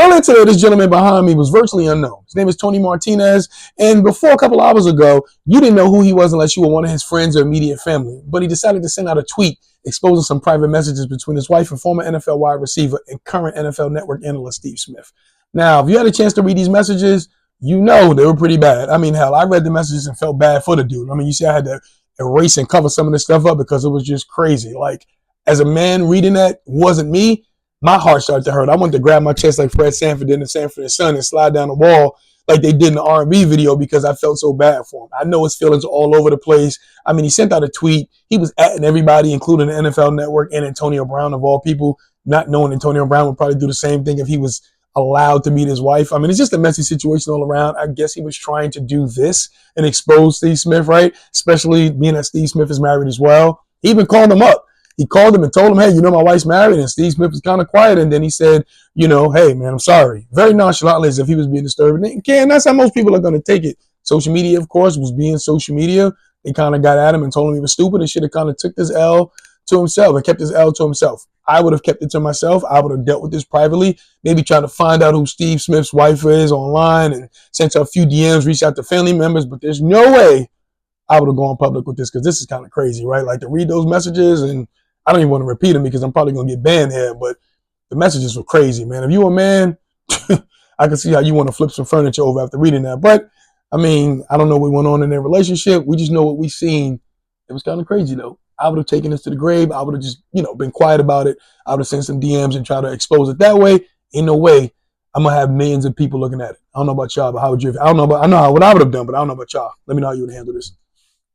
Earlier today, this gentleman behind me was virtually unknown. His name is Tony Martinez. And before a couple hours ago, you didn't know who he was unless you were one of his friends or immediate family. But he decided to send out a tweet exposing some private messages between his wife and former NFL wide receiver and current NFL Network analyst Steve Smith. Now, if you had a chance to read these messages, you know they were pretty bad. I mean, hell, I read the messages and felt bad for the dude. I mean, you see, I had to erase and cover some of this stuff up because it was just crazy. Like, as a man reading that, wasn't me, my heart started to hurt. I wanted to grab my chest like Fred Sanford did in Sanford and Son and slide down the wall like they did in the R&B video because I felt so bad for him. I know his feelings are all over the place. I mean, he sent out a tweet. He was atting everybody, including the NFL Network and Antonio Brown, of all people, not knowing Antonio Brown would probably do the same thing if he was allowed to meet his wife. I mean, it's just a messy situation all around. I guess he was trying to do this and expose Steve Smith, right? Especially being that Steve Smith is married as well. He even called him up. He called him and told him, hey, you know, my wife's married. And Steve Smith was kind of quiet. And then he said, you know, hey, man, I'm sorry. Very nonchalantly, as if he was being disturbed. And that's how most people are going to take it. Social media, of course, was being social media. They kind of got at him and told him he was stupid and should have kind of took this L to himself and kept his L to himself. I would have kept it to myself. I would have dealt with this privately, maybe trying to find out who Steve Smith's wife is online and sent her a few DMs, reach out to family members. But there's no way I would have gone public with this because this is kind of crazy, right? Like to read those messages, and I don't even want to repeat them because I'm probably going to get banned here, but the messages were crazy, man. If you a man, I can see how you want to flip some furniture over after reading that. But, I mean, I don't know what went on in their relationship. We just know what we've seen. It was kind of crazy, though. I would have taken this to the grave. I would have just, been quiet about it. I would have sent some DMs and try to expose it that way. Ain't no way I'm going to have millions of people looking at it. I don't know about y'all, but how would you? I know what I would have done, but I don't know about y'all. Let me know how you would handle this.